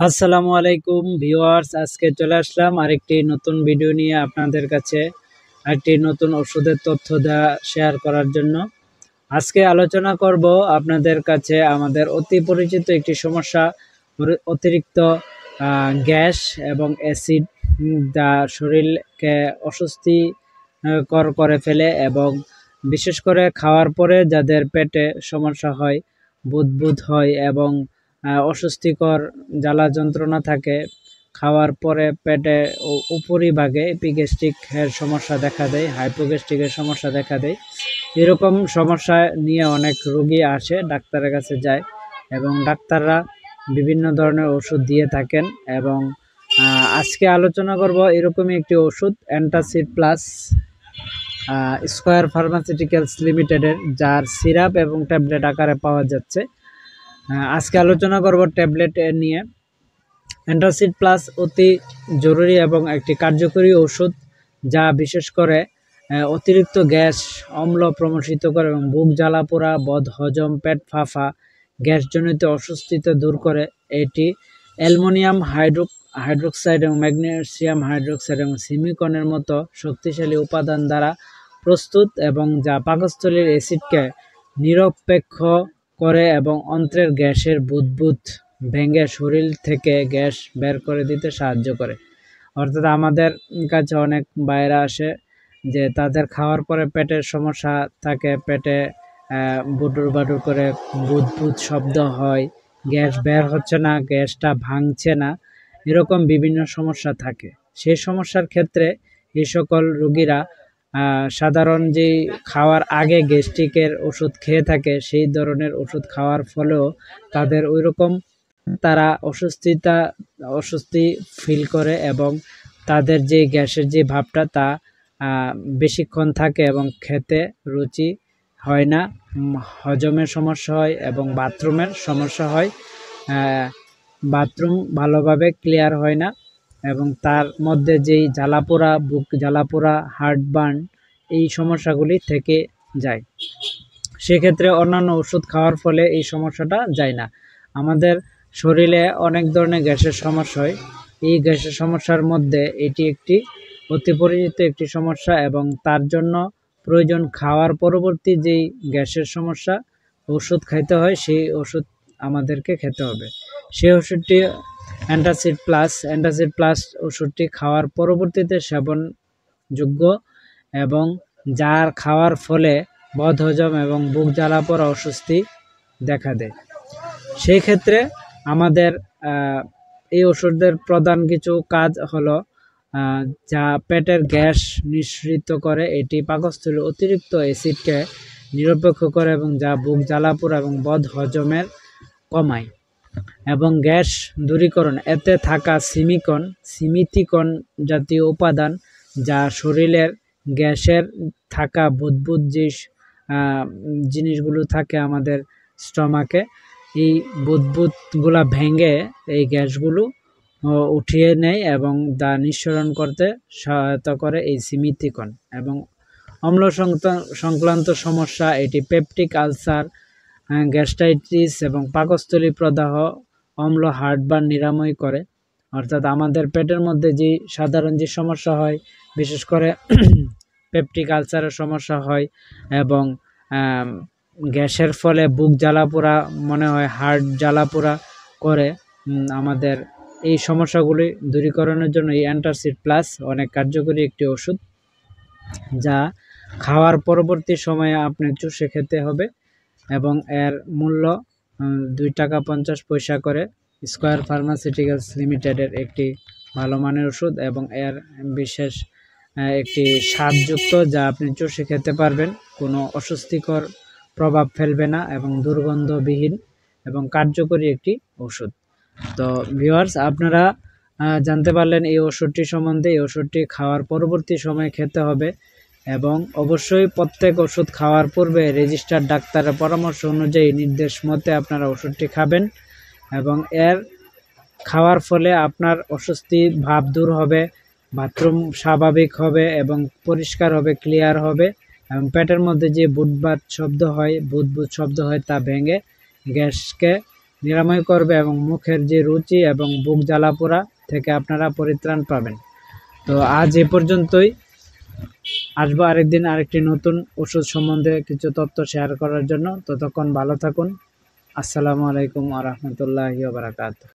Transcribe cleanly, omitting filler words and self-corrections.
আসসালামু আলাইকুম ভিউয়ার্স, আজকে চলে আসলাম আরেকটি নতুন ভিডিও নিয়ে আপনাদের কাছে একটি নতুন ওষুধের তথ্য শেয়ার করার জন্য। আজকে আলোচনা করব আপনাদের কাছে আমাদের অতি পরিচিত একটি সমস্যা, অতিরিক্ত গ্যাস এবং অ্যাসিড, যা শরীরকে অস্বস্তিকর করে ফেলে এবং বিশেষ করে খাওয়ার পরে যাদের পেটে সমস্যা হয়, বুদবুদ হয় এবং অস্বস্তিকর জ্বালা যন্ত্রণা থাকে, খাওয়ার পরে পেটে উপরিভাগে এপিগ্যাস্ট্রিকের সমস্যা দেখা দেয়, হাইপোগ্যাস্ট্রিকের সমস্যা দেখা দেয়। এরকম সমস্যা নিয়ে অনেক রোগী আসে, ডাক্তারের কাছে যায় এবং ডাক্তাররা বিভিন্ন ধরনের ওষুধ দিয়ে থাকেন। এবং আজকে আলোচনা করব এরকমই একটি ওষুধ, অ্যান্টাসিড প্লাস, স্কয়ার ফার্মাসিউটিক্যালস লিমিটেডের, যার সিরাপ এবং ট্যাবলেট আকারে পাওয়া যাচ্ছে। আজকে আলোচনা করব ট্যাবলেট নিয়ে। অ্যান্টাসিড প্লাস অতি জরুরি এবং একটি কার্যকরী ওষুধ, যা বিশেষ করে অতিরিক্ত গ্যাস অম্ল প্রমোষিত করে এবং বুক জ্বালা পোড়া, বদহজম, পেট ফাঁপা, গ্যাসজনিত অস্বস্তিতে দূর করে। এটি অ্যালুমিনিয়াম হাইড্রোক্সাইড এবং ম্যাগনেসিয়াম হাইড্রোক্সাইড এবং সিমিকনের মতো শক্তিশালী উপাদান দ্বারা প্রস্তুত এবং যা পাকস্থলীর অ্যাসিডকে নিরপেক্ষ করে এবং অন্ত্রের গ্যাসের বুদবুদ ভেঙে শরীর থেকে গ্যাস বের করে দিতে সাহায্য করে। অর্থাৎ আমাদের কাছে অনেক বাইরে আসে যে তাদের খাওয়ার পরে পেটের সমস্যা থাকে, পেটে বুডুর বাডুর করে বুদবুদ শব্দ হয়, গ্যাস বের হচ্ছে না, গ্যাসটা ভাঙছে না, এরকম বিভিন্ন সমস্যা থাকে। সেই সমস্যার ক্ষেত্রে এই সকল রোগীরা সাধারণ যে খাওয়ার আগে গ্যাস্ট্রিকের ওষুধ খেয়ে থাকে, সেই ধরনের ওষুধ খাওয়ার ফলেও তাদের ওইরকম তারা অস্বস্তি ফিল করে এবং তাদের যে গ্যাসের যে ভাবটা তা বেশিক্ষণ থাকে এবং খেতে রুচি হয় না, হজমের সমস্যা হয় এবং বাথরুমের সমস্যা হয়, বাথরুম ভালোভাবে ক্লিয়ার হয় না এবং তার মধ্যে যেই জ্বালাপোড়া, বুক জ্বালাপোড়া, হার্টবার্ন, এই সমস্যাগুলি থেকে যায়। সেক্ষেত্রে অন্যান্য ওষুধ খাওয়ার ফলে এই সমস্যাটা যায় না। আমাদের শরীরে অনেক ধরনের গ্যাসের সমস্যা হয়, এই গ্যাসের সমস্যার মধ্যে এটি একটি অতি পরিচিত একটি সমস্যা এবং তার জন্য প্রয়োজন খাওয়ার পরবর্তী যেই গ্যাসের সমস্যা ওষুধ খাইতে হয়, সেই ওষুধ আমাদেরকে খেতে হবে। সেই ওষুধটি অ্যান্টাসিড প্লাস ওষুধটি খাওয়ার পরবর্তীতে সেবনযোগ্য এবং যার খাওয়ার ফলে বদহজম এবং বুক জ্বালা পোড়া অস্বস্তি দেখা দেয়। সেই ক্ষেত্রে আমাদের এই ওষুধের প্রধান কিছু কাজ হলো, যা পেটের গ্যাস নিঃসৃত করে, এটি পাকস্থলীর অতিরিক্ত অ্যাসিডকে নিরপেক্ষ করে এবং যা বুক জ্বালা পোড়া এবং বদহজমের কমায় এবং গ্যাস দূরীকরণ। এতে থাকা সিমিতিকন জাতীয় উপাদান, যা শরীরের গ্যাসের থাকা বুদবুদ যে জিনিসগুলো থাকে আমাদের স্টমাকে, এই বুদবুদগুলা ভেঙে এই গ্যাসগুলো উঠিয়ে নেয় এবং তা নিঃসরণ করতে সহায়তা করে এই সিমিতিকন। এবং অম্ল সংক্রান্ত সমস্যা, এটি পেপটিক আলসার, গ্যাস্ট্রাইটিস এবং পাকস্থলী প্রদাহ, অম্ল, হার্টবার্ন নিরাময় করে। অর্থাৎ আমাদের পেটের মধ্যে যে সাধারণ যে সমস্যা হয়, বিশেষ করে পেপটিক আলসারের সমস্যা হয় এবং গ্যাসের ফলে বুক জ্বালাপোড়া মনে হয়, হার্ট জ্বালাপোড়া করে, আমাদের এই সমস্যাগুলি দূরীকরণের জন্য এই অ্যান্টাসিড প্লাস অনেক কার্যকরী একটি ওষুধ, যা খাওয়ার পরবর্তী সময়ে আপনি চুষে খেতে হবে এবং এর মূল্য 2 টাকা 50 পয়সা করে। স্কয়ার ফার্মাসিউটিক্যালস লিমিটেডের একটি ভালো মানের ওষুধ এবং এর বিশেষ একটি স্বাদযুক্ত, যা আপনি চুষে খেতে পারবেন, কোনো অস্বস্তিকর প্রভাব ফেলবে না এবং দুর্গন্ধবিহীন এবং কার্যকরী একটি ওষুধ। তো ভিউয়ার্স, আপনারা জানতে পারলেন এই ওষুধটি সম্বন্ধে। এই ওষুধটি খাওয়ার পরবর্তী সময়ে খেতে হবে এবং অবশ্যই প্রত্যেক ওষুধ খাওয়ার পূর্বে রেজিস্টার্ড ডাক্তারের পরামর্শ অনুযায়ী নির্দেশ মতে আপনারা ওষুধটি খাবেন এবং এর খাওয়ার ফলে আপনার অস্বস্তি ভাব দূর হবে, বাথরুম স্বাভাবিক হবে এবং পরিষ্কার হবে, ক্লিয়ার হবে এবং পেটের মধ্যে যে বুদবুদ শব্দ হয় তা ভেঙে গ্যাসকে নিরাময় করবে এবং মুখের যে রুচি এবং বুক জ্বালাপোড়া থেকে আপনারা পরিত্রাণ পাবেন। তো আজ এ পর্যন্তই। আসবো আরেকদিন আরেকটি নতুন ওষুধ সম্বন্ধে কিছু তথ্য শেয়ার করার জন্য। ততক্ষণ ভালো থাকুন। আসসালামু আলাইকুম ওয়া রাহমাতুল্লাহি ওয়া বারাকাতুহু।